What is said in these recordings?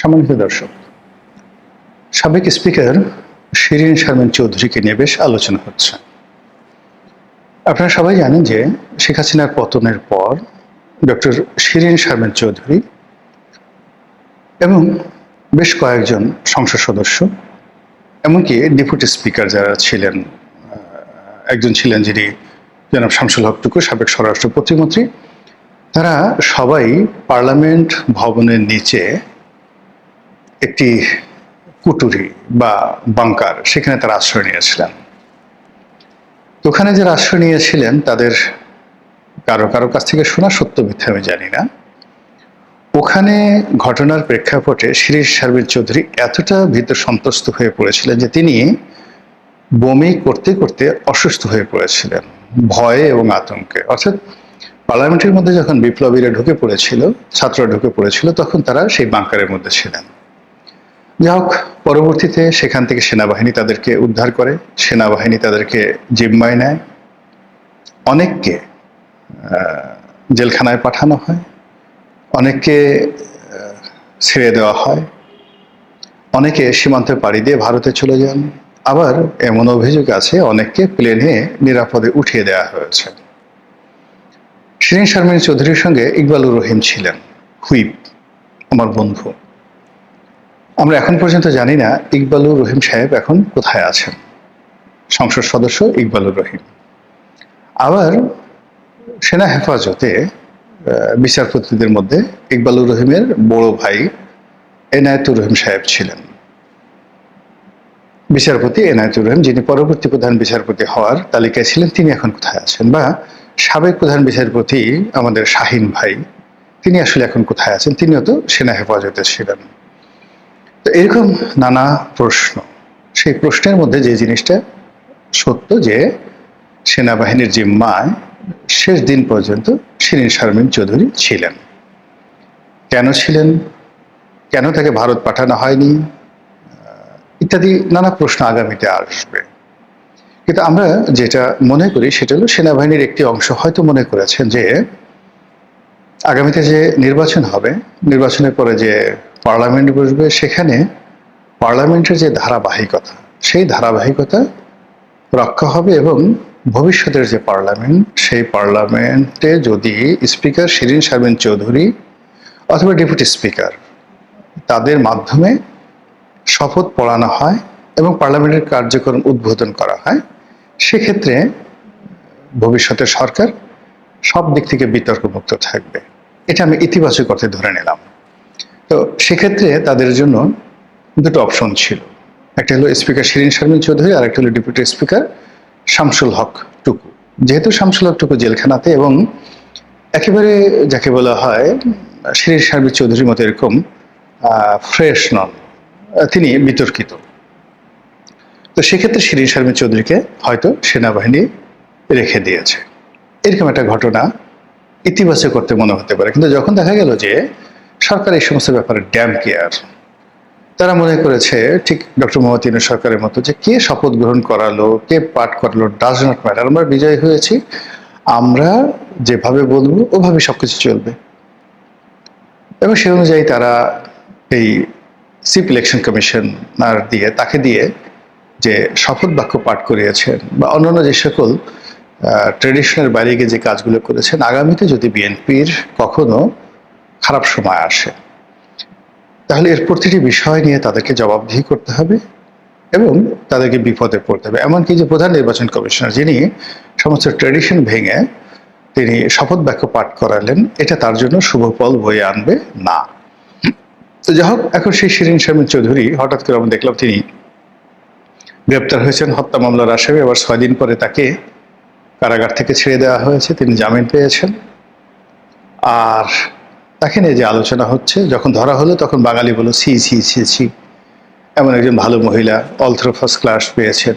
সম্মানিত দর্শক, সাবেক স্পিকার শিরীন শারমিন চৌধুরীকে নিয়ে বেশ আলোচনা হচ্ছে। আপনারা সবাই জানেন যে শেখ হাসিনার পতনের পর ডক্টর শিরীন শারমিন চৌধুরী এবং বেশ কয়েকজন সংসদ সদস্য, এমনকি ডেপুটি স্পিকার যারা ছিলেন, একজন ছিলেন যিনি জনাব শামসুল হক টুকু, সাবেক স্বরাষ্ট্র প্রতিমন্ত্রী, তারা সবাই পার্লামেন্ট ভবনের নিচে একটি কুটুরি বা বাংকার, সেখানে তারা আশ্রয় নিয়েছিলেন। তো ওখানে যারা আশ্রয় নিয়েছিলেন তাদের কারো কারো কাছ থেকে শোনা, সত্য মিথ্যা আমি জানি না, ওখানে ঘটনার প্রেক্ষাপটে শিরীন শারমিন চৌধুরী এতটা ভীত সন্ত্রস্ত হয়ে পড়েছিলেন যে তিনি বমি করতে করতে অসুস্থ হয়ে পড়েছিলেন ভয়ে এবং আতঙ্কে। অর্থাৎ পার্লামেন্টের মধ্যে যখন বিপ্লবীরা ঢুকে পড়েছিল, ছাত্ররা ঢুকে পড়েছিল, তখন তারা সেই বাংকারের মধ্যে ছিলেন। যাই হোক, পরবর্তীতে সেখান থেকে সেনাবাহিনী তাদেরকে উদ্ধার করে, সেনাবাহিনী তাদেরকে জিম্মায় নেয়, অনেককে জেলখানায় পাঠানো হয়, অনেককে ছেড়ে দেওয়া হয়, অনেকে সীমান্তে পাড়ি দিয়ে ভারতে চলে যান। আবার এমন অভিযোগ আছে অনেককে প্লেনে নিরাপদে উঠিয়ে দেওয়া হয়েছে। শিরীন শারমিন চৌধুরীর সঙ্গে ইকবালুর রহিম ছিলেন, হুইপ, আমার বন্ধু। আমরা এখন পর্যন্ত জানি না ইকবালুর রহিম সাহেব এখন কোথায় আছেন, সংসদ সদস্য ইকবালুর রহিম। আবার সেনা হেফাজতে বিচারপতিদের মধ্যে ইকবালুর রহিমের বড় ভাই এনায়েতুর রহিম সাহেব ছিলেন, বিচারপতি এনায়েতুর রহিম, যিনি পরবর্তী প্রধান বিচারপতি হওয়ার তালিকায় ছিলেন। তিনি এখন কোথায় আছেন? বা সাবেক প্রধান বিচারপতি আমাদের শাহিন ভাই, তিনি আসলে এখন কোথায় আছেন? তিনিও তো সেনা হেফাজতে ছিলেন। তো এরকম নানা প্রশ্ন। সেই প্রশ্নের মধ্যে যে জিনিসটা সত্য, যে সেনাবাহিনীর জিম্মায় শেষ দিন পর্যন্ত শিরীন শারমিন চৌধুরী ছিলেন। কেন ছিলেন, কেন তাকে ভারত পাঠানো হয়নি, ইত্যাদি নানা প্রশ্ন আগামীতে আসবে। কিন্তু আমরা যেটা মনে করি সেটা হলো, সেনাবাহিনীর একটি অংশ হয়তো মনে করেছেন যে আগামীতে যে নির্বাচন হবে, নির্বাচনের পরে যে পার্লামেন্ট বসবে, সেখানে পার্লামেন্টের যে ধারাবাহিকতা, সেই ধারাবাহিকতা রক্ষা হবে এবং ভবিষ্যতের যে পার্লামেন্ট, সেই পার্লামেন্টে যদি স্পিকার শিরীন শারমিন চৌধুরী অথবা ডেপুটি স্পিকার, তাদের মাধ্যমে শপথ পড়ানো হয় এবং পার্লামেন্টের কার্যক্রম উদ্বোধন করা হয়, সেক্ষেত্রে ভবিষ্যতের সরকার সব দিক থেকে বিতর্কমুক্ত থাকবে। এটা আমি ইতিবাচক অর্থে ধরে নিলাম। তো সেক্ষেত্রে তাদের জন্য দুটো অপশন ছিল, একটা হলো স্পিকার শিরীন শারমিন চৌধুরী, আর একটা হলো ডেপুটি স্পিকার শামসুল হক টুকু। যেহেতু শামসুল হক টুকু জেলখানাতে এবং একেবারে যাকে বলা হয় শিরীন শারমিন চৌধুরীর মতো এরকম ফ্রেশ নন, তিনি বিতর্কিত। তো সেক্ষেত্রে শিরীন শারমিন চৌধুরীকে হয়তো সেনাবাহিনী রেখে দিয়েছে, এরকম একটা ঘটনা ইতিবাচক করতে মনে হতে পারে। কিন্তু যখন দেখা গেল যে সরকার এই সমস্ত ব্যাপারে ড্যাম কেয়ার, তারা মনে করেছে ঠিক ডক্টর মোহাম্মদ ইউনূস সরকারের মতো, যে কে শপথ গ্রহণ করালো, কে পাঠ করালো, ডাজ নট ম্যাটার, আমরা বিজয়ী হয়েছি, আমরা যেভাবে বলবো ওভাবে সবকিছু চলবে। এবং সে অনুযায়ী তারা এই চিফ ইলেকশন কমিশনার দিয়ে, তাকে দিয়ে যে শপথ বাক্য পাঠ করিয়েছেন বা অন্যান্য যে সকল ট্রেডিশনের বাইরে গিয়ে যে কাজগুলো করেছেন, আগামীতে যদি বিএনপির কখনো খারাপ সময় আসে, তাহলে এর প্রতিটি বিষয় নিয়ে তাদেরকে জবাবদিহি করতে হবে এবং তাদেরকে বিপদে পড়তে হবে। এমনকি যে প্রধান নির্বাচন কমিশনার, যিনি সমস্ত ট্রেডিশন ভেঙে তিনি শপথ বাক্য পাঠ করালেন, এটা তার জন্য শুভ ফল বয়ে আনবে না। তো যাই হোক, এখন সেই শিরীন শারমিন চৌধুরী হঠাৎ করে আমরা দেখলাম তিনি গ্রেপ্তার হয়েছেন হত্যা মামলার আসামি। আবার 6 দিন পরে তাকে কারাগার থেকে ছেড়ে দেওয়া হয়েছে, তিনি জামিন পেয়েছেন। আর তাকে নিয়ে যে আলোচনা হচ্ছে, যখন ধরা হলো তখন বাঙালি বলল ছি ছি ছি ছি, এমন একজন ভালো মহিলা, অল থ্রু ফার্স্ট ক্লাস পেয়েছেন,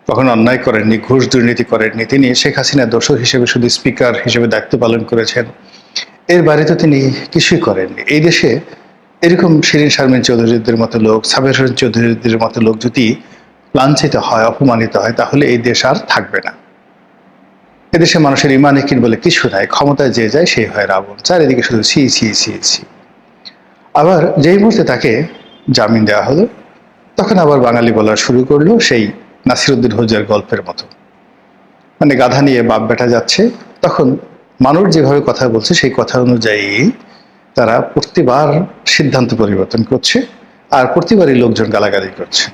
কখনো অন্যায় করেননি, ঘুষ দুর্নীতি করেননি, তিনি শেখ হাসিনার দোসর হিসেবে শুধু স্পিকার হিসেবে দায়িত্ব পালন করেছেন, এর বাইরে তো তিনি কিছুই করেননি। এই দেশে এরকম শিরীন শারমিন চৌধুরীদের মতো লোক, সাবের হোসেন চৌধুরীদের মতো লোক যদি লাঞ্ছিত হয়, অপমানিত হয়, তাহলে এই দেশ আর থাকবে না। এদেশে মানুষের ইমান একিন বলে কিছু নাই, ক্ষমতায় যে যায় সেই হয় রাবণ, চারিদিকে শুধু ছি ছি ছি ছি। আবার যেই মুহূর্তে তাকে জামিন দেওয়া হলো, তখন আবার বাঙালি বলা শুরু করলো সেই নাসিরুদ্দিন হোজার গল্পের মতো, মানে গাধা নিয়ে বাপ বেটা যাচ্ছে। তখন মানুষ যেভাবে কথা বলছে সেই কথা অনুযায়ী তারা প্রতিবার সিদ্ধান্ত পরিবর্তন করছে, আর প্রতিবারই লোকজন গালাগালি করছে।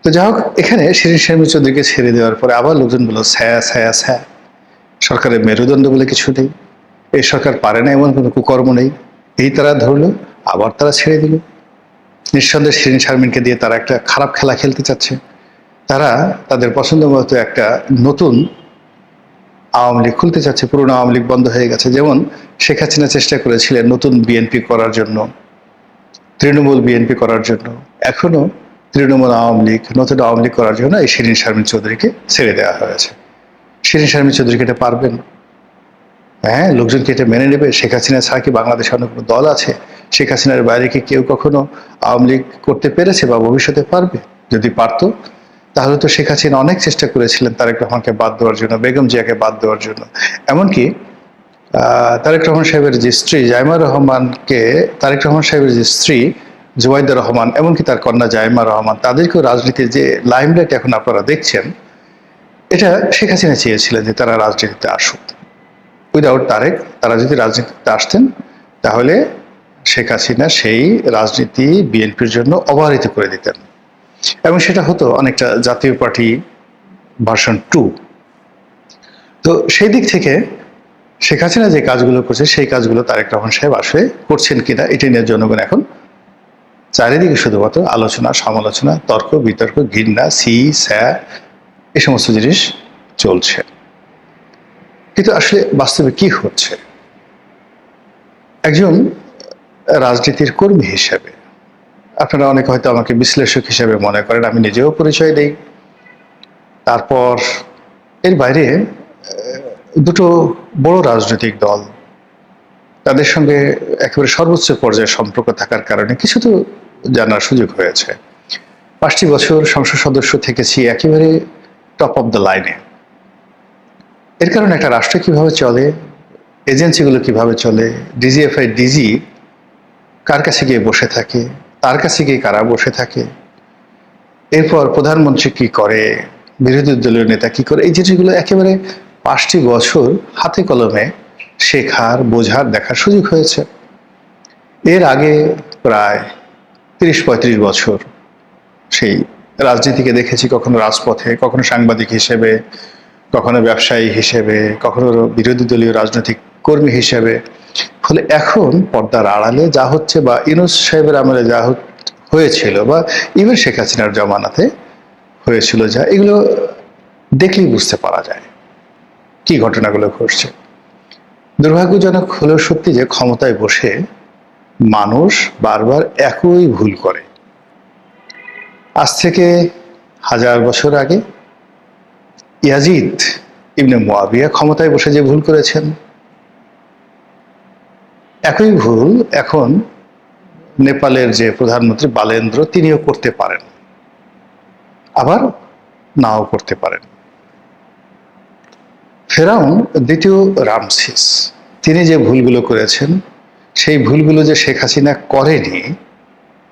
তো যাই হোক, এখানে শিরীন শারমিন চৌধুরীকে ছেড়ে দেওয়ার পরে আবার লোকজন বলল স্যা স্যা স্যা, সরকারের মেরুদণ্ড বলে কিছু নেই, এই সরকার পারে না এমন কোনো কুকর্ম নেই, এই তারা ধরলো, আবার তারা ছেড়ে দিল। নিঃসন্দেহে শিরীন শারমিনকে দিয়ে তারা একটা খারাপ খেলা খেলতে চাচ্ছে। তারা তাদের পছন্দ মতো একটা নতুন আওয়ামী লীগ খুলতে চাচ্ছে, পুরোনো আওয়ামী লীগ বন্ধ হয়ে গেছে। যেমন শেখ হাসিনা চেষ্টা করেছিলেন নতুন বিএনপি করার জন্য, তৃণমূল বিএনপি করার জন্য, এখনো তৃণমূল আওয়ামী লীগ, নতুন আওয়ামী লীগ করার জন্য এই শিরীন শারমিন চৌধুরীকে ছেড়ে দেওয়া হয়েছে। শিরীন শারমিন চৌধুরীকে এটা পারবেন? হ্যাঁ, লোকজন কি এটা মেনে নেবে? শেখ হাসিনা ছাড়া কি বাংলাদেশে অন্য কোনো দল আছে? শেখ হাসিনার বাইরে কি কেউ কখনো আওয়ামী লীগ করতে পেরেছে বা ভবিষ্যতে পারবে? যদি পারতো তাহলে তো শেখ হাসিনা অনেক চেষ্টা করেছিলেন তারেক রহমানকে বাদ দেওয়ার জন্য, বেগম জিয়াকে বাদ দেওয়ার জন্য। এমনকি তারেক রহমান সাহেবের যে স্ত্রী জাইমা রহমানকে, তারেক রহমান সাহেবের যে স্ত্রী জুবাইদা রহমান, এমনকি তার কন্যা জাইমা রহমান, তাদেরকেও রাজনীতির যে লাইমলাইট এখন আপনারা দেখছেন, এটা শেখ হাসিনা চেয়েছিলেন যে তারা রাজনীতিতে আসুক। উইদাউট তারেক তারা যদি রাজনীতিতে আসতেন তাহলে শেখ হাসিনা সেই রাজনীতি বিএনপির জন্য অবহারিত করে দিতেন, এবং সেটা হতো অনেকটা জাতীয় পার্টি ভার্সন 2। তো সেই দিক থেকে শেখ হাসিনা যে কাজগুলো করছে সেই কাজগুলো তারেক রহমান সাহেব আসলে করছেন কিনা এটা নিয়ে জনগণ এখন চারিদিকে শুধুমাত্র আলোচনা, সমালোচনা, তর্ক বিতর্ক, ঘৃণা, সি স্যা, এই সমস্ত জিনিস চলছে। কিন্তু আসলে বাস্তবে কি হচ্ছে? একজন রাজনীতির কর্মী হিসেবে আপনারা অনেকে হয়তো আমাকে বিশ্লেষক হিসেবে মনে করেন, আমি নিজেও পরিচয় দেই। তারপর এর বাইরে দুটো বড় রাজনৈতিক দল, তাদের সঙ্গে একেবারে সর্বোচ্চ পর্যায়ে সম্পর্ক থাকার কারণে কিছু তো জানার সুযোগ হয়েছে। 5টি বছর সংসদ সদস্য থেকেছি একেবারে টপ অফ দ্য লাইনে। এর কারণে একটা রাষ্ট্র কিভাবে চলে, এজেন্সিগুলো কিভাবে চলে, ডিজিএফআই ডিজি কার কাছে গিয়ে বসে থাকে, তার কাছে গিয়ে কারা বসে থাকে, এরপর প্রধানমন্ত্রী কি করে, বিরোধী দলীয় নেতা কি করে, এই জিনিসগুলো একেবারে 5টি বছর হাতে কলমে শেখার, বোঝার, দেখার সুযোগ হয়েছে। এর আগে প্রায় 30-35 বছর সেই রাজনীতিকে দেখেছি, কখনো রাজপথে, কখনো সাংবাদিক হিসেবে, কখনো ব্যবসায়ী হিসেবে, কখনো বিরোধী দলীয় রাজনৈতিক কর্মী হিসেবে। ফলে এখন পর্দার আড়ালে যা হচ্ছে, বা ইউনূস সাহেবের আমলে যা হয়েছিল, বা ইভেন শেখ হাসিনার জমানাতে হয়েছিল, যা এগুলো দেখলেই বুঝতে পারা যায় কি ঘটনাগুলো ঘটছে। দুর্ভাগ্যজনক হলেও সত্যি যে ক্ষমতায় বসে মানুষ বারবার একই ভুল করে। আজ থেকে 1000 বছর আগে ইয়াজিদ ইবনে মুয়াবিয়া ক্ষমতায় বসে যে ভুল করেছেন, একই ভুল এখন নেপালের যে প্রধানমন্ত্রী বালেন্দ্র তিনিও করতে পারেন, আবার নাও করতে পারেন। ফেরাউন দ্বিতীয় রামসিস তিনি যে ভুলগুলো করেছেন, সেই ভুলগুলো যে শেখ হাসিনা করেনি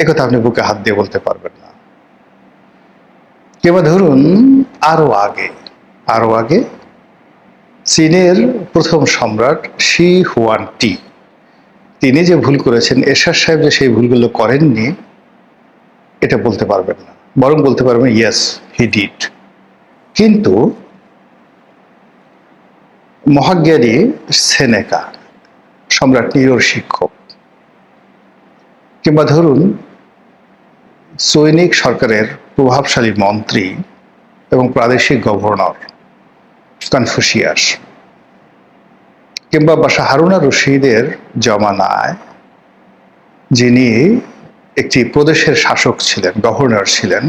একথা আপনি বুকে হাত দিয়ে বলতে পারবেন না। কিংবা ধরুন আরো আগে চীনের প্রথম সম্রাট শি হুয়ানটি তিনি যে ভুল করেছেন, এরশাদ সাহেব যে সেই ভুলগুলো করেননি এটা বলতে পারবেন না, বরং বলতে পারবেন ইয়েস হি ডিড। কিন্তু মহাজ্ঞানী সেনেকা, সম্রাট নিরোর শিক্ষক, কিংবা ধরুন সৈনিক সরকারের প্রভাবশালী মন্ত্রী এবং প্রাদেশিক গভর্নর কনফুসিয়াস, কিংবা বাশা হারুনা রশিদের জমানায় যিনি একটি প্রদেশের শাসক ছিলেন, গভর্নর ছিলেন,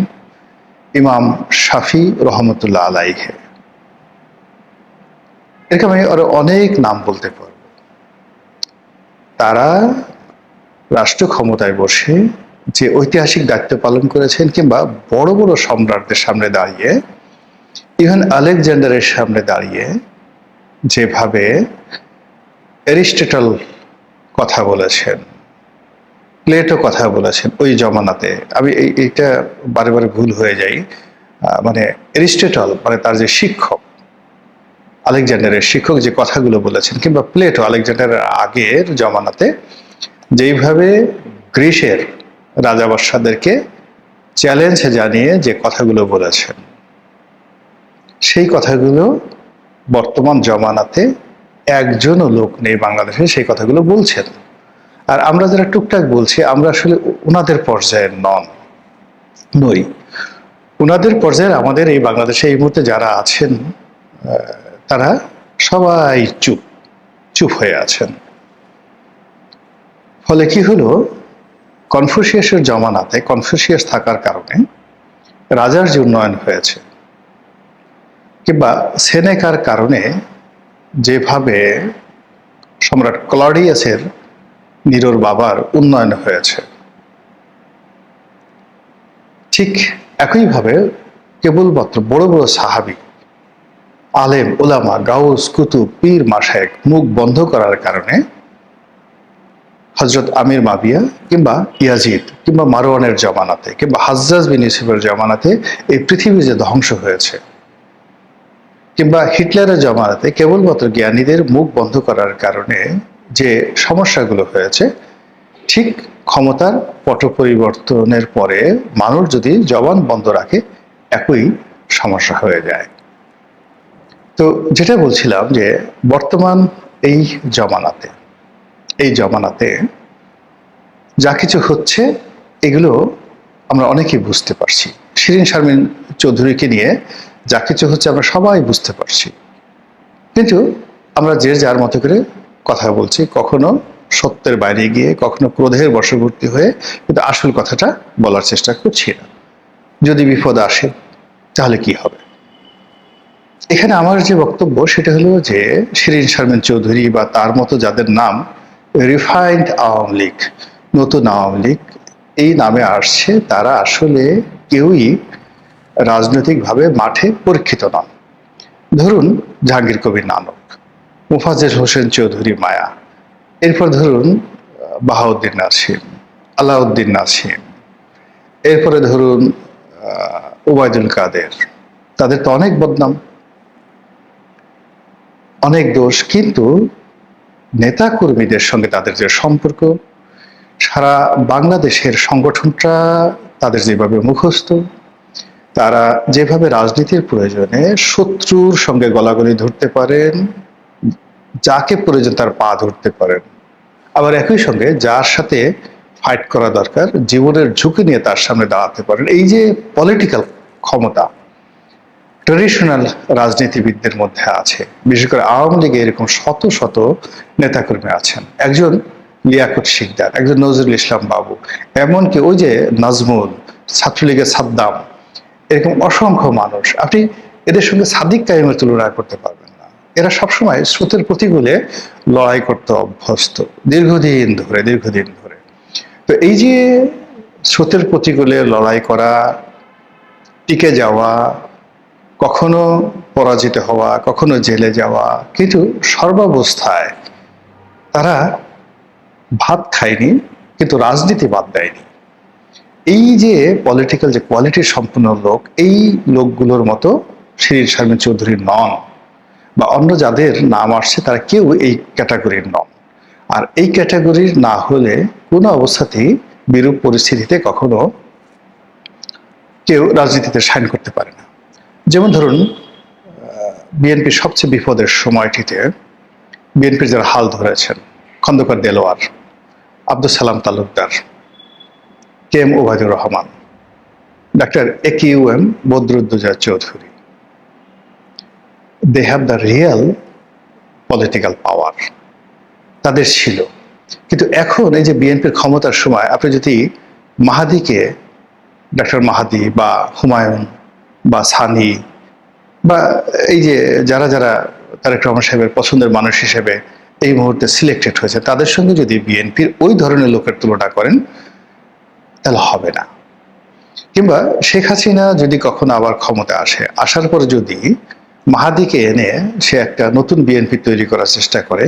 ইমাম শাফি রহমতুল্লাহ আলাইহে। এরকম আমি আরো অনেক নাম বলতে পারব। তারা রাষ্ট্র ক্ষমতায় বসে যে ঐতিহাসিক দায়িত্ব পালন করেছেন, কিংবা বড় বড় সম্রাটদের সামনে দাঁড়িয়ে, ইভেন আলেকজান্ডারের সামনে দাঁড়িয়ে যেভাবে অ্যারিস্টটল কথা বলেছেন, প্লেটো কথা বলেছেন ওই জমানাতে। আমি এইটা বারে বারে ভুল হয়ে যাই। মানে এরিস্টটল, মানে তার যে শিক্ষক, আলেকজান্ডারের শিক্ষক যে কথাগুলো বলেছেন, কিংবা প্লেটো আলেকজান্ডারের আগের জমানাতে যেইভাবে গ্রিসের রাজা বাদশাদেরকে চ্যালেঞ্জ জানিয়ে যে কথাগুলো বলেছেন, সেই কথাগুলো বর্তমান জমানাতে একজনও লোক নেই বাংলাদেশে সেই কথাগুলো বলছেন। আর আমরা যারা টুকটাক বলছি, আমরা আসলে ওনাদের পর্যায়ের নই। ওনাদের পর্যায়ের আমাদের এই বাংলাদেশে এই মুহূর্তে যারা আছেন, তারা সবাই চুপ হয়ে আছেন। ফলে কি হলো, কনফুসিয়াসের জমানাতে কনফুসিয়াস থাকার কারণে রাজার যে উন্নয়ন হয়েছে, কিংবা সেনেকার কারণে যেভাবে সম্রাট ক্লডিয়াসের নিরোর বাবার উন্নয়ন হয়েছে, ঠিক একইভাবে কেবলমাত্র বড় বড় সাহাবী, আলেম, ওলামা, গাউস, কুতুব, পীর, মাশায়েখ মুখ বন্ধ করার কারণে হযরত আমির মাবিয়া কিংবা ইয়াজিদ কিংবা মারওয়ানের জমানাতে কিংবা হাজ্জাজ বিন ইউসুফের জমানাতে এই পৃথিবী যে ধ্বংস হয়েছে, কিংবা হিটলারের জমানাতে কেবলমাত্র জ্ঞানীদের মুখ বন্ধ করার কারণে যে সমস্যাগুলো হয়েছে, ঠিক ক্ষমতার পট পরিবর্তনের পরে মানুষ যদি জবান বন্ধ রাখে একই সমস্যা হয়ে যায়। তো যেটা বলছিলাম যে বর্তমান এই জমানাতে যা কিছু হচ্ছে এগুলো আমরা অনেকেই বুঝতে পারছি। শিরিন শারমিন চৌধুরীকে নিয়ে যা কিছু হচ্ছে আমরা সবাই বুঝতে পারছি, কিন্তু আমরা যে যার মতো করে কথা বলছি, কখনো সত্যের বাইরে গিয়ে, কখনো ক্রোধের বশবর্তী হয়ে, কিন্তু আসল কথাটা বলার চেষ্টা করছি না। যদি বিপদ আসে তাহলে কি হবে? এখানে আমার যে বক্তব্য সেটা হলো যে শিরিন শারমিন চৌধুরী বা তার মতো যাদের নাম রিফাইন্ড আওয়ামী লীগ, নতুন আওয়ামী লীগ এই নামে আসছে, তারা আসলে কেউই রাজনৈতিকভাবে মাঠে পরীক্ষিত নন। ধরুন জাহাঙ্গীর কবির নানক, মোফাজ্জেল হোসেন চৌধুরী মায়া, এরপর ধরুন বাহাউদ্দিন নাসিম, আলাউদ্দিন নাসিম, এরপরে ধরুন ওবায়দুল কাদের। তাদের তো অনেক বদনাম, অনেক দোষ, কিন্তু নেতা কর্মীদের সঙ্গে তাদের যে সম্পর্ক, সারা বাংলাদেশের সংগঠনটা তাদের যেভাবে মুখস্থ, তারা যেভাবে রাজনীতির প্রয়োজনে শত্রুর সঙ্গে গলাগলি ধরতে পারেন, যাকে প্রয়োজন তার পা ধরতে পারেন, আবার একই সঙ্গে যার সাথে ফাইট করা দরকার জীবনের ঝুঁকি নিয়ে তার সামনে দাঁড়াতে পারেন, এই যে পলিটিক্যাল ক্ষমতা ট্রেডিশনাল রাজনীতিবিদদের মধ্যে আছে। বিশেষ করে আওয়ামী লীগে এরকম শত শত নেতাকর্মী আছেন। একজন লিয়াকত শিকদার, একজন নজরুল ইসলাম বাবু, এমনকি ওই যে নাজমুল, ছাত্রলীগের সাদ্দাম, এরকম অসংখ্য মানুষ। আপনি এদের সঙ্গে সাদিক কায়েমের তুলনা করতে পারবেন না। এরা সবসময় স্রোতের প্রতিকূলে লড়াই করতে অভ্যস্ত, দীর্ঘদিন ধরে। তো এই যে স্রোতের প্রতিকূলে লড়াই করা, টিকে যাওয়া, কখনো পরাজিত হওয়া, কখনো জেলে যাওয়া, কিন্তু সর্বাবস্থায় তারা ভাত খায়নি, কিন্তু রাজনীতি বাদ দেয়নি। এই যে পলিটিক্যাল যে কোয়ালিটির সম্পূর্ণ লোক, এই লোকগুলোর মতো শিরিন শারমিন চৌধুরী নন, বা অন্য যাদের নাম আসছে তারা কেউ এই ক্যাটাগরির নন। আর এই ক্যাটাগরির না হলে কোনো অবস্থাতেই বিরূপ পরিস্থিতিতে কখনো কেউ রাজনীতিতে সাইন করতে পারে না। যেমন ধরুন বিএনপির সবচেয়ে বিপদের সময়টিতে বিএনপির যারা হাল ধরেছেন, Khandakar Delwar, Abdul Salam Talukdar, K M Obaidur Rahman, doctor AQM Badruddoza Chowdhury, they have the real political power, তাদের ছিল। কিন্তু এখন এই যে বিএনপির ক্ষমতার সময় আপনি যদি মাহাদিকে, ডাক্তার মাহাদি বা হুমায়ুন বা সানি বা এই যে যারা যারা তারেক রহমান সাহেবের পছন্দের মানুষ হিসেবে এই মুহূর্তে সিলেক্টেড হয়েছে, তাদের সঙ্গে যদি বিএনপির ওই ধরনের লোকের তুলনা করেন তাহলে হবে না। কিংবা শেখ হাসিনা যদি কখনো আবার ক্ষমতা আসার পরে যদি মাহাদিকে এনে সে একটা নতুন বিএনপি তৈরি করার চেষ্টা করে,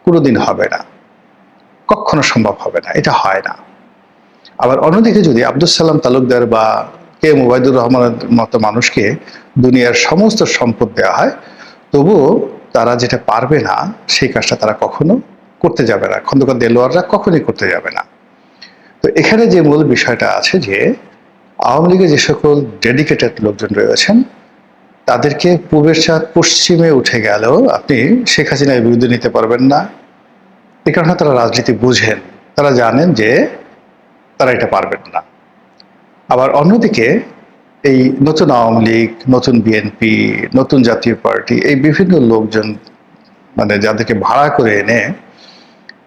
কোনোদিন হবে না, কখনো সম্ভব হবে না, এটা হয় না। আবার অন্যদিকে যদি আব্দুল সালাম তালুকদার বা কে মুবাইদুর রহমানের মতো মানুষকে দুনিয়ার সমস্ত সম্পদ দেওয়া হয়, তবুও তারা যেটা পারবে না সেই কাজটা তারা কখনো করতে যাবে না, খন্দকার দেলোয়াররা কখনোই করতে যাবে না। তো এখানে যে মূল বিষয়টা আছে যে আওয়ামী লীগের যে সকল ডেডিকেটেড লোকজন রয়েছেন তাদেরকে পূবের চাঁদ পশ্চিমে উঠে গেলেও আপনি শেখ হাসিনার বিরুদ্ধে নিতে পারবেন না। এই কারণে তারা রাজনীতি বুঝেন, তারা জানেন যে তারা এটা পারবেন না। আবার অন্যদিকে এই নতুন আওয়ামী লীগ, নতুন বিএনপি, নতুন জাতীয় পার্টি, এই বিভিন্ন লোকজন মানে যাদেরকে ভাড়া করে এনে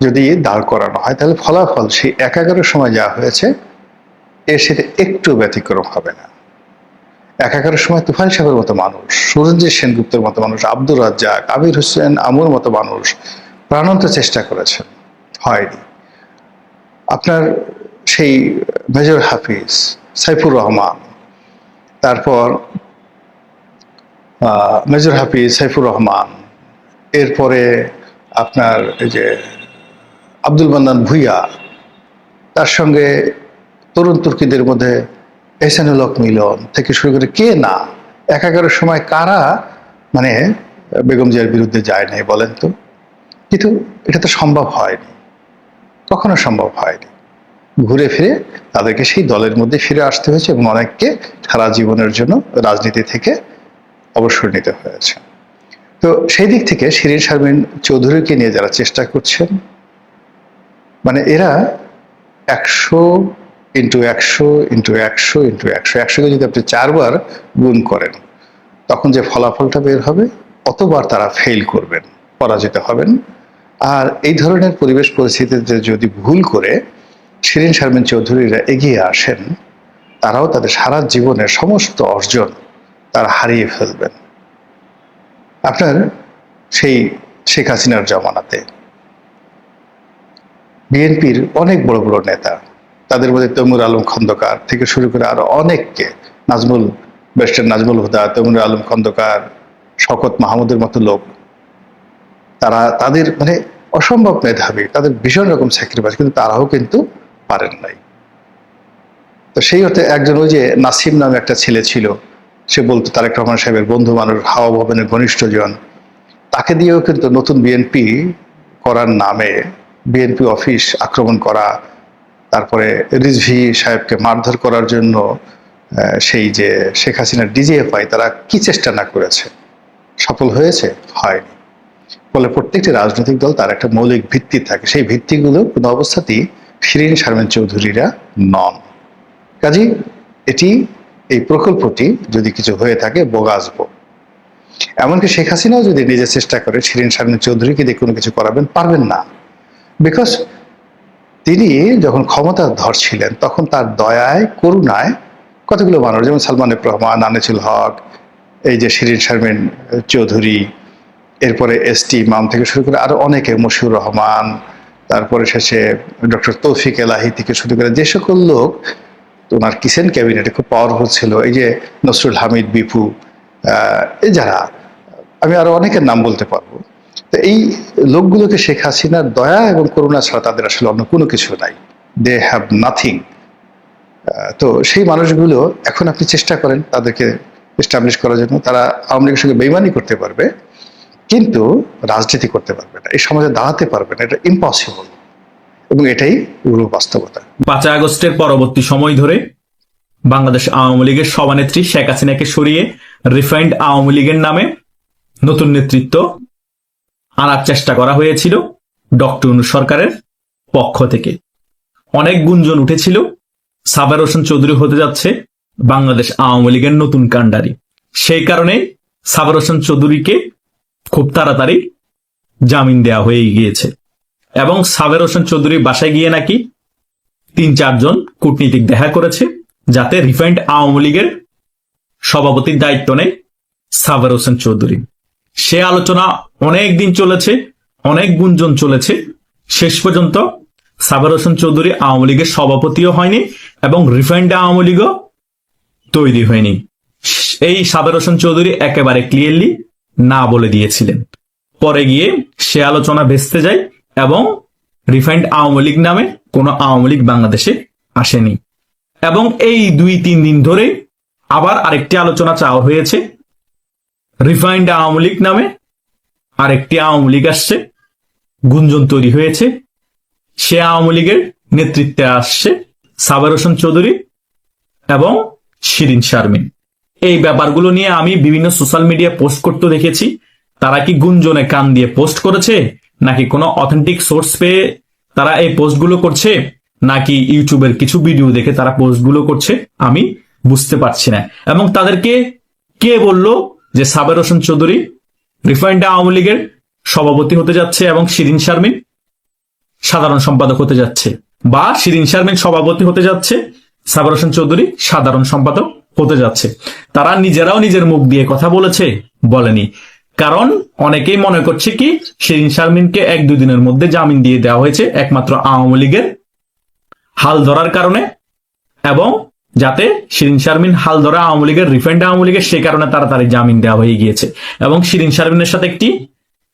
যদি দাঁড় করানো হয় তাহলে ফলাফল সেই ১১ সময় যা হয়েছে এর সাথে একটু ব্যতিক্রম হবে না। ১১ সময় তুফাইল সাহেবের মতো মানুষ, সুরঞ্জিত সেনগুপ্তের মতো মানুষ, আব্দুর রাজ্জাক, আমির হোসেন আমুর মতো মানুষ প্রাণান্ত চেষ্টা করেছেন, হয়নি। আপনার সেই মেজর হাফিজ, সাইফুর রহমান, তারপর মেজর হাফিজ, সাইফুর রহমান, এরপরে আপনার এই যে আব্দুল মান্নান ভূঁইয়া, তার সঙ্গে তরুণ তুর্কিদের মধ্যে এহসানুল হক মিলন থেকে শুরু করে কে না ১১ সময় কারা মানে বেগম জিয়ার বিরুদ্ধে যায় নাই বলেন তো? কিন্তু এটা তো সম্ভব হয়নি, কখনো সম্ভব হয়নি। ঘুরে ফিরে তাদেরকে সেই দলের মধ্যে ফিরে আসতে হয়েছে এবং অনেককে সারা জীবনের জন্য রাজনীতি থেকে অবসর নিতে হয়েছে। তো সেই দিক থেকে শিরীন শারমিন চৌধুরীকে নিয়ে যারা চেষ্টা করছেন, মানে এরা ১০০ × ১০০ × ১০০ × ১০০ যদি আপনি ৪ বার গুণ করেন তখন যে ফলাফলটা বের হবে অতবার তারা ফেল করবেন, পরাজিত হবেন। আর এই ধরনের পরিবেশ পরিস্থিতিতে যদি ভুল করে শিরীন শারমিন চৌধুরীরা এগিয়ে আসেন, তারাও তাদের সারা জীবনের সমস্ত অর্জন তারা হারিয়ে ফেলবেন। আপনার সেই শেখ হাসিনার জমানাতে বিএনপির অনেক বড় বড় নেতা, তাদের মধ্যে তৈমুর আলম খন্দকার থেকে শুরু করে আরো অনেককে, ব্যারিস্টার নাজমুল হুদা, তৈমুর আলম খন্দকার, শওকত মাহমুদের মতো লোক, তারা তাদের মানে অসম্ভব মেধাবী, তাদের ভীষণ রকম স্যাক্রিফাইস, কিন্তু তারাও কিন্তু পারেন নাই। তো সেই অর্থে একজন ওই যে নাসিম নামে একটা ছেলে ছিল, সে বলতো তারেক রহমান সাহেবের বন্ধু মানুষ, হাওয়া ভবনের ঘনিষ্ঠজন, তাকে দিয়েও কিন্তু নতুন বিএনপি করার নামে বিএনপি অফিস আক্রমণ করা, তারপরে রিজভী সাহেবকে মারধর করার জন্য সেই যে শেখ হাসিনার ডিজিএফআই তারা কি চেষ্টা না করেছে, সফল হয়েছে? হয়নি। ফলে প্রত্যেকটি রাজনৈতিক দল তার একটা মৌলিক ভিত্তি থাকে, সেই ভিত্তিগুলো কোনো অবস্থাতেই শিরীন শারমিন চৌধুরীরা নন। কাজেই এই প্রকল্পটি যদি কিছু হয়ে থাকে বোগাসব। এমনকি শেখ হাসিনাও যদি নিজে চেষ্টা করে শিরীন শারমিন চৌধুরীকে দিয়ে কোনো কিছু করাবেন, পারবেন না। বিকজ তিনি যখন ক্ষমতা ধরছিলেন তখন তার দয়ায় করুণায় কতগুলো মানুষ, যেমন সালমান এফ রহমান, আনিসুল হক, এই যে শিরীন শারমিন চৌধুরী, এরপরে এসটি ইমাম থেকে শুরু করে আরো অনেকে, মশিউর রহমান, তারপরে শেষে ডক্টর তৌফিক এলাহি থেকে শুরু করে যে সকল লোক ওনার কিচেন ক্যাবিনেটে খুব পাওয়ারফুল ছিল, এই যে নসরুল হামিদ বিপু, এই যারা, আমি আরো অনেকের নাম বলতে পারবো। তো এই লোকগুলোকে শেখ হাসিনার দয়া এবং করুণা ছাড়া তাদের আসলে অন্য কোনো কিছু নাই, দে হ্যাভ নাথিং। তো সেই মানুষগুলো এখন আপনি চেষ্টা করেন তাদেরকে এস্টাবলিশ করার জন্য, তারা আওয়ামী লীগের সঙ্গে বেইমানি করতে পারবে কিন্তু রাজনীতি করতে পারবে না, এই সমাজে দাঁড়াতে পারবে না, এটা ইম্পসিবল। এবং এটাই পুরো বাস্তবতা। 5 আগস্টের পরবর্তী সময় ধরে বাংলাদেশ আওয়ামী লীগের সভানেত্রী শেখ হাসিনাকে সরিয়ে রিফাইন্ড আওয়ামী লীগের নামে নতুন নেতৃত্ব আনার চেষ্টা করা হয়েছিল ডক্টর ইউনূস সরকারের পক্ষ থেকে। অনেক গুঞ্জন উঠেছিল সাবের হোসেন চৌধুরী হতে যাচ্ছে বাংলাদেশ আওয়ামী লীগের নতুন কাণ্ডারি। সেই কারণে সাবের হোসেন চৌধুরীকে খুব তাড়াতাড়ি জামিন দেওয়া হয়ে গিয়েছে এবং সাবের হোসেন চৌধুরীর বাসায় গিয়ে নাকি 3-4 জন কূটনীতিক দেখা করেছে যাতে রিফাইন্ড আওয়ামী লীগের সভাপতির দায়িত্ব নেয় সাবের হোসেন চৌধুরী। সে আলোচনা অনেক দিন চলেছে, অনেক গুঞ্জন চলেছে, শেষ পর্যন্ত সাবের হোসেন চৌধুরী আওয়ামী লীগের সভাপতিও হয়নি এবং রিফাইন্ড আওয়ামী লীগও তৈরি হয়নি। এই সাবের হোসেন চৌধুরী একেবারে ক্লিয়ারলি না বলে দিয়েছিলেন। পরে গিয়ে সে আলোচনা ভেস্তে যায় এবং রিফাইন্ড আওয়ামী লীগ নামে কোনো আওয়ামী লীগ বাংলাদেশে আসেনি। এবং এই 2-3 দিন ধরে আবার আরেকটি আলোচনা চাওয়া হয়েছে, রিফাইন্ড আওয়ামী লীগ নামে আরেকটি আওয়ামী লীগ আসছে, গুঞ্জন তৈরি হয়েছে। সে আওয়ামী লীগের নেতৃত্বে আসছে সাবের হোসেন চৌধুরী এবং শিরিন শারমিন। এই ব্যাপারগুলো নিয়ে আমি বিভিন্ন সোশ্যাল মিডিয়া পোস্ট করতে দেখেছি। তারা কি গুঞ্জনে কান দিয়ে পোস্ট করেছে, নাকি কোনো অথেন্টিক সোর্স পেয়ে তারা এই পোস্টগুলো করছে, নাকি ইউটিউবের কিছু ভিডিও দেখে তারা পোস্টগুলো করছে, আমি বুঝতে পারছি না। এবং তাদেরকে কে বলল যে সাবের হোসেন চৌধুরী রিফাইন্ড আওয়ামী লীগের সভাপতি হতে যাচ্ছে এবং শিরিন শারমিন সাধারণ সম্পাদক হতে যাচ্ছে, বা শিরিন শারমিন সভাপতি হতে যাচ্ছে, সাবের হোসেন চৌধুরী সাধারণ সম্পাদক হতে যাচ্ছে? তারা নিজেরাও নিজের মুখ দিয়ে কথা বলেছে? বলেনি। কারণ অনেকেই মনে করছে কি শিরিন শারমিনকে 1-2 দিনের মধ্যে জামিন দিয়ে দেওয়া হয়েছে একমাত্র আওয়ামী লীগের হাল ধরার কারণে, এবং যাতে শিরিন শারমিন হাল ধরা আওয়ামী লীগের রিফাইন্ড আওয়ামী লীগের, সে কারণে তাড়াতাড়ি জামিন দেওয়া হয়ে গিয়েছে। এবং শিরিন শারমিনের সাথে একটি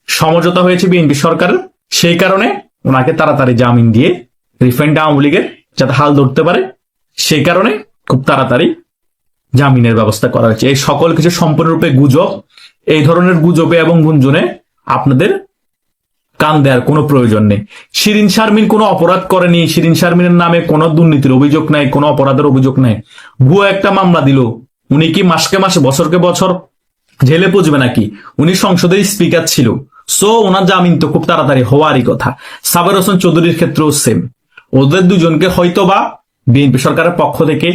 সমঝোতা হয়েছে বিএনপি সরকারের, সেই কারণে ওনাকে তাড়াতাড়ি জামিন দিয়ে রিফাইন্ড আওয়ামী লীগের যাতে হাল ধরতে পারে, সেই কারণে খুব তাড়াতাড়ি জামিনের ব্যবস্থা করা হয়েছে। এই সকল কিছু সম্পূর্ণরূপে গুজব। এই ধরনের গুজবে এবং গুঞ্জনে আপনাদের কান দেওয়ার কোনো প্রয়োজন নেই। শিরিন শারমিন কোনো অপরাধ করেনি, শিরিন শারমিনের নামে কোনো দুর্নীতির অভিযোগ নাই, কোনো অপরাধের অভিযোগ নাই। ভুয়া একটা মামলা দিল, উনি কি মাসকে মাসে বছরকে বছর জেলে পুজবে নাকি? উনি সংসদের স্পিকার ছিল, সো ওনার জামিন তো খুব তাড়াতাড়ি হওয়ারই কথা। সাবের হোসেন চৌধুরীর ক্ষেত্রেও সেম। ওদের দুজনকে হয়তো বা বিএনপি সরকারের পক্ষ থেকে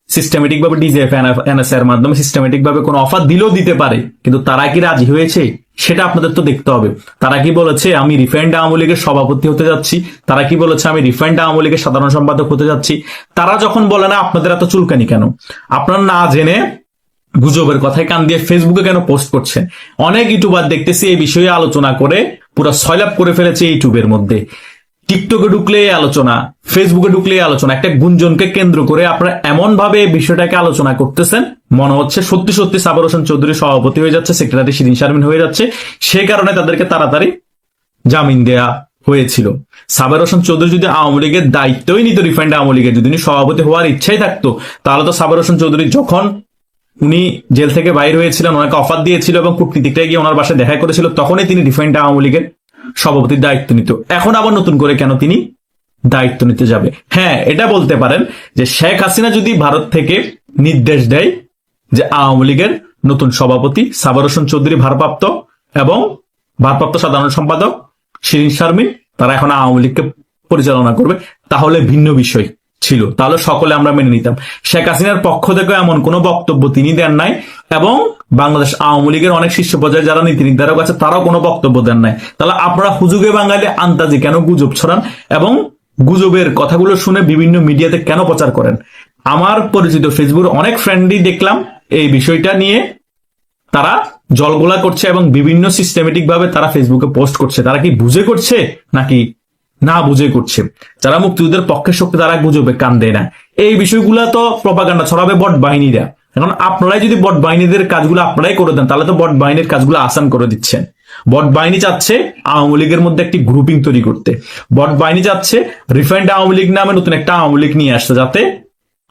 সিস্টেমেটিক ভাবে ডিজিএফ এনএসএ এর মাধ্যমে সিস্টেমেটিক ভাবে কোনো অফার দিলেও দিতে পারে, কিন্তু তারা কি রাজি হয়েছে সেটা আপনাদের তো দেখতে হবে। তারা কি বলেছে আমি রিফাইন্ড আওয়ামী লীগের সভাপতি হতে যাচ্ছি? তারা কি বলেছে আমি রিফাইন্ড আওয়ামী লীগের সাধারণ সম্পাদক হতে যাচ্ছি? তারা যখন বলে না, আপনাদের এত চুলকানি কেন? আপনারা না জেনে গুজবের কথায় কান দিয়ে ফেসবুকে কেন পোস্ট করছেন? অনেক ইউটিউবার দেখতেছি এই বিষয়ে আলোচনা করে পুরো সয়লাপ করে ফেলেছে ইউটিউবের মধ্যে। টিকটকে ঢুকলে আলোচনা, ফেসবুকে ঢুকলে আলোচনা। একটা গুঞ্জনকে কেন্দ্র করে আপনারা এমন ভাবে বিষয়টাকে আলোচনা করতেছেন, মনে হচ্ছে সত্যি সত্যি সাবের হোসেন চৌধুরী সভাপতি হয়ে যাচ্ছে, সেক্রেটারি শিরিন শারমিন হয়ে যাচ্ছে, সে কারণে তাদেরকে তাড়াতাড়ি জামিন দেয়া হয়েছিল। সাবের হোসেন চৌধুরী যদি আওয়ামী লীগের দায়িত্বই নিত, রিফাইন্ড আওয়ামী লীগের যদি সভাপতি হওয়ার ইচ্ছাই থাকতো, তাহলে তো সাবের হোসেন চৌধুরী যখন উনি জেল থেকে বাইর হয়েছিলেন, ওনাকে অফার দিয়েছিল এবং কূটনীতিকরা গিয়ে ওনার বাসায় দেখা করেছিল, তখনই তিনি রিফাইন্ড আওয়ামী লীগের সভাপতির দায়িত্ব নিত। এখন আবার নতুন করে কেন তিনি দায়িত্ব নিতে যাবে? হ্যাঁ, এটা বলতে পারেন যে শেখ হাসিনা যদি ভারত থেকে নির্দেশ দেয় যে আওয়ামী লীগের নতুন সভাপতি সাবের হোসেন চৌধুরী ভারপ্রাপ্ত এবং ভারপ্রাপ্ত সাধারণ সম্পাদক শিরিন শারমিন, তারা এখন আওয়ামী লীগকে পরিচালনা করবে, তাহলে ভিন্ন বিষয় ছিল, তাহলে সকলে আমরা মেনে নিতাম। শেখ হাসিনার পক্ষ থেকে এমন কোনো বক্তব্য তিনি দেন নাই, এবং বাংলাদেশ আওয়ামী লীগের অনেক শীর্ষ পর্যায়ে যারা নীতি নির্ধারক আছে তারাও কোনো বক্তব্য দেন নাই। তাহলে আপনারা হুজুগে বাঙালি আন্তাজে কেন গুজব ছড়ান এবং গুজবের কথাগুলো শুনে বিভিন্ন মিডিয়াতে কেন প্রচার করেন? আমার পরিচিত ফেসবুকের অনেক ফ্রেন্ডই দেখলাম এই বিষয়টা নিয়ে তারা জলগোলা করছে এবং বিভিন্ন সিস্টেমেটিক ভাবে তারা ফেসবুকে পোস্ট করছে। তারা কি বুঝে করছে নাকি না বুঝে করছে? যারা মুক্তিযুদ্ধের পক্ষের শক্তি তারা গুজবে কান দেয় না। এই বিষয়গুলা তো প্রপাগান্ডা ছড়াবে বট বাহিনীরা। এখন আপনারাই যদি বট বাহিনীদের কাজগুলো আপনারাই করে দেন, তাহলে তো বট বাহিনীর কাজগুলো আসান করে দিচ্ছেন। বট বাহিনী চাচ্ছে আওয়ামী লীগের মধ্যে একটি গ্রুপিং তৈরি করতে। বট বাহিনী চাচ্ছে রিফাইন্ড আওয়ামী লীগ নামে নতুন একটা আওয়ামী লীগ নিয়ে আসতে, যাতে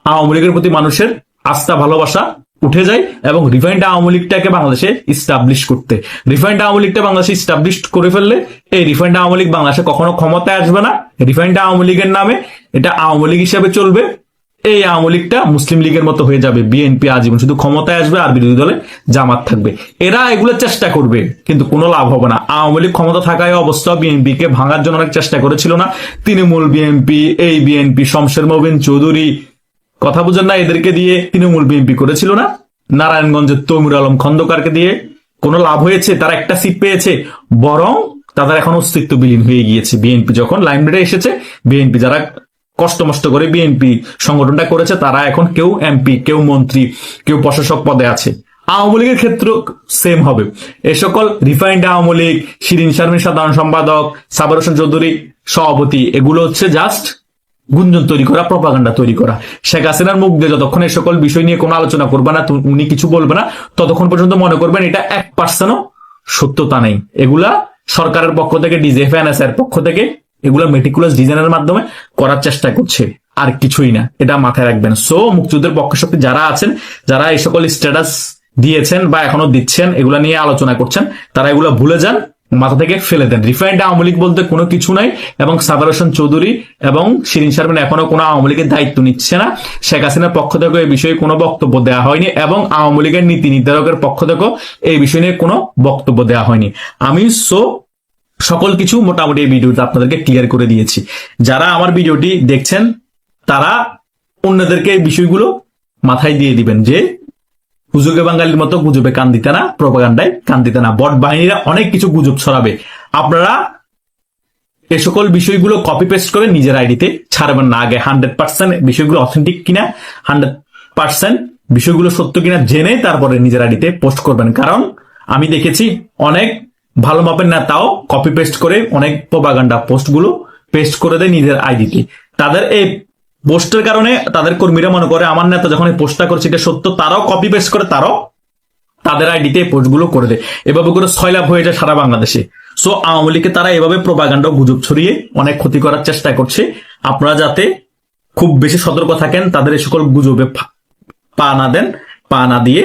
আওয়ামী লীগের প্রতি মানুষের আস্থা ভালোবাসা উঠে যায় এবং রিফাইন্ড আওয়ামী লীগটাকে বাংলাদেশে ইস্টাবলিশ করতে। রিফাইন্ড আওয়ামী লীগটা বাংলাদেশে ইস্টাবলিশ করে ফেললে এই রিফাইন্ড আওয়ামী লীগ বাংলাদেশে কখনো ক্ষমতায় আসবে না। রিফাইন্ড আওয়ামী লীগের নামে এটা আওয়ামী লীগ হিসেবে চলবে। এই আওয়ামী লীগটা মুসলিম লীগের মতো হয়ে যাবে, বিএনপি আজীবন শুধু ক্ষমতায় আসবে আর বিরোধী দলে জামাত থাকবে। এরা এগুলো চেষ্টা করবে, কিন্তু কোনো লাভ হবে না। আওয়ামী লীগ ক্ষমতা থাকায় অবস্থা বিএনপি কে ভাঙার জন্য অনেক চেষ্টা করেছিল না? তৃণমূল বিএনপি, এই বিএনপি, শমশের মোবিন চৌধুরী, কথা বুঝেন না, এদেরকে দিয়ে তৃণমূল বিএনপি করেছিল না? নারায়ণগঞ্জের তৈমুর আলম খন্দকারকে দিয়ে কোনো লাভ হয়েছে? তারা একটা সিট পেয়েছে, বরং তাদের এখন অস্তিত্ব বিলীন হয়ে গিয়েছে। বিএনপি যখন লাইমলাইটে এসেছে, বিএনপি যারা কষ্ট মষ্ট করে বিএনপি সংগঠনটা করেছে, তারা এখন কেউ এমপি, কেউ মন্ত্রী, কেউ প্রশাসক পদে আছে। আওয়ামী লীগের ক্ষেত্র সেম হবে। এ সকল রিফাইন্ড আওয়ামী লীগ, শিরিন শারমিন সাধারণ সম্পাদক, সাবের হোসেন চৌধুরী সভাপতি, এগুলো হচ্ছে জাস্ট গুঞ্জন তৈরি করা, প্রপাগান্ডা তৈরি করা। শেখ হাসিনার মুখ দিয়ে যতক্ষণ এই সকল বিষয় নিয়ে কোনো আলোচনা করবে না, উনি কিছু বলবে না, ততক্ষণ পর্যন্ত মনে করবেন এটা 1% সত্যতা নেই। এগুলা সরকারের পক্ষ থেকে, ডিজিএফ এনএসএ এর পক্ষ থেকে এগুলা মেটিকুলাস ডিজাইনের মাধ্যমে করার চেষ্টা করছে। আর কিছুই না, এটা মাথায় রাখবেন। সো মুক্তিযুদ্ধের পক্ষশক্তি যারা আছেন, যারা এই সকল স্ট্যাটাস দিয়েছেন বা এখনো দিচ্ছেন, এগুলা নিয়ে আলোচনা করছেন, তারা এগুলো ভুলে যান, মাথা থেকে ফেলে দেন। রিফাইন্ড আওয়ামী লীগ বলতে কোনো কিছু নাই, এবং সাবের হোসেন চৌধুরী এবং শিরিন শারমিন এখনো কোনো আওয়ামী লীগের দায়িত্ব নিচ্ছে না। শেখ হাসিনার পক্ষ থেকে এই বিষয়ে কোনো বক্তব্য দেওয়া হয়নি, এবং আওয়ামী লীগের নীতি নির্ধারকের পক্ষ থেকেও এই বিষয় নিয়ে কোনো বক্তব্য দেওয়া হয়নি। আমি সকল কিছু মোটামুটি এই ভিডিওতে আপনাদেরকে ক্লিয়ার করে দিয়েছি। যারা আমার ভিডিওটি দেখছেন তারা অন্যদেরকে এই বিষয়গুলো মাথায় দিয়ে দিবেন যে হুজুগে বাঙালির মতো গুজবে কান দিতে না, প্রপাগান্ডায় কান দিতে না। বট বাহিনীরা অনেক কিছু গুজব ছড়াবে, আপনারা এ সকল বিষয়গুলো কপি পেস্ট করে নিজের আইডিতে ছাড়বেন না। আগে 100% বিষয়গুলো অথেন্টিক কিনা, 100% বিষয়গুলো সত্য কিনা জেনে তারপরে নিজের আইডিতে পোস্ট করবেন। কারণ আমি দেখেছি অনেক ভালো মাপের নেতাও কপি পেস্ট করে অনেক প্রপাগান্ডা পোস্টগুলো পেস্ট করে দেয় নিজের আইডিতে। তাদের এই পোস্টের কারণে তাদের কর্মীরা মনে করে আমার নেতা যখন এই পোস্টটা করছে এটা সত্য, তারাও কপি পেস্ট করে তারাও তাদের আইডিতে এই পোস্টগুলো করে দেয়। এভাবে করে সয়লাভ হয়ে যায় সারা বাংলাদেশে। সো আওয়ামী লীগকে তারা এভাবে প্রপাগান্ডা গুজব ছড়িয়ে অনেক ক্ষতি করার চেষ্টা করছে। আপনারা যাতে খুব বেশি সতর্ক থাকেন, তাদের এই সকল গুজবে পা না দেন, পা না দিয়ে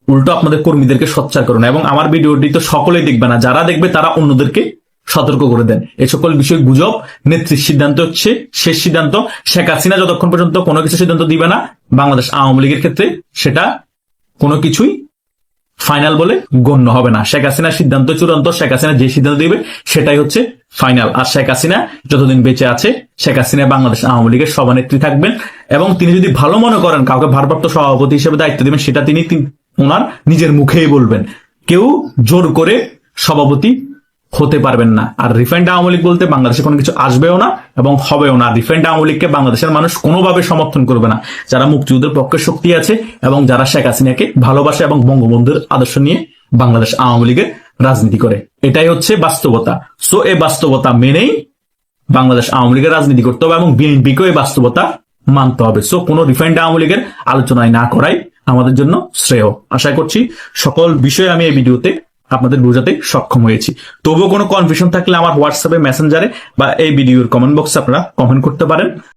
উল্টো আপনাদের কর্মীদেরকে সোচ্চার করুন। এবং আমার ভিডিওটি তো সকলেই দেখবে না, যারা দেখবে তারা অন্যদেরকে সতর্ক করে দেন। এই সকল বিষয় গুজব, নেত্রীর সিদ্ধান্ত হচ্ছে শেষ সিদ্ধান্ত। শেখ হাসিনা যতক্ষণ পর্যন্ত কোনো কিছু সিদ্ধান্ত দিবে না বাংলাদেশ আওয়ামী লীগের ক্ষেত্রে, সেটা কোনো কিছুই ফাইনাল বলে গণ্য হবে না। শেখ হাসিনার সিদ্ধান্ত চূড়ান্ত, শেখ হাসিনা যে সিদ্ধান্ত দিবে সেটাই হচ্ছে ফাইনাল। আর শেখ হাসিনা যতদিন বেঁচে আছে, শেখ হাসিনা বাংলাদেশ আওয়ামী লীগের সভানেত্রী থাকবেন। এবং তিনি যদি ভালো মনে করেন কাউকে ভারপ্রাপ্ত সভাপতি হিসেবে দায়িত্ব দিবেন, সেটা তিনি ওনার নিজের মুখেই বলবেন। কেউ জোর করে সভাপতি হতে পারবেন না। আর রিফাইন্ড আওয়ামী লীগ বলতে বাংলাদেশে কোনো কিছু আসবেও না এবং হবেও না। রিফাইন্ড আওয়ামী লীগকে বাংলাদেশের মানুষ কোনোভাবে সমর্থন করবে না। যারা মুক্তিযুদ্ধের পক্ষে শক্তি আছে এবং যারা শেখ হাসিনাকে ভালোবাসে এবং বঙ্গবন্ধুর আদর্শ নিয়ে বাংলাদেশ আওয়ামী লীগের রাজনীতি করে, এটাই হচ্ছে বাস্তবতা। সো এই বাস্তবতা মেনেই বাংলাদেশ আওয়ামী লীগের রাজনীতি করতে হবে এবং বিএনপিকেও এই বাস্তবতা মানতে হবে। সো কোনো রিফাইন্ড আওয়ামী লীগের আলোচনায় না করাই আমাদের জন্য শ্রেয়। আশা করছি সকল বিষয়ে আমি এই ভিডিওতে আপনাদের বোঝাতে সক্ষম হয়েছি। তবুও কোনো কনফিউশন থাকলে আমার হোয়াটসঅ্যাপে, মেসেঞ্জারে বা এই ভিডিওর কমেন্ট বক্সে আপনারা কমেন্ট করতে পারেন।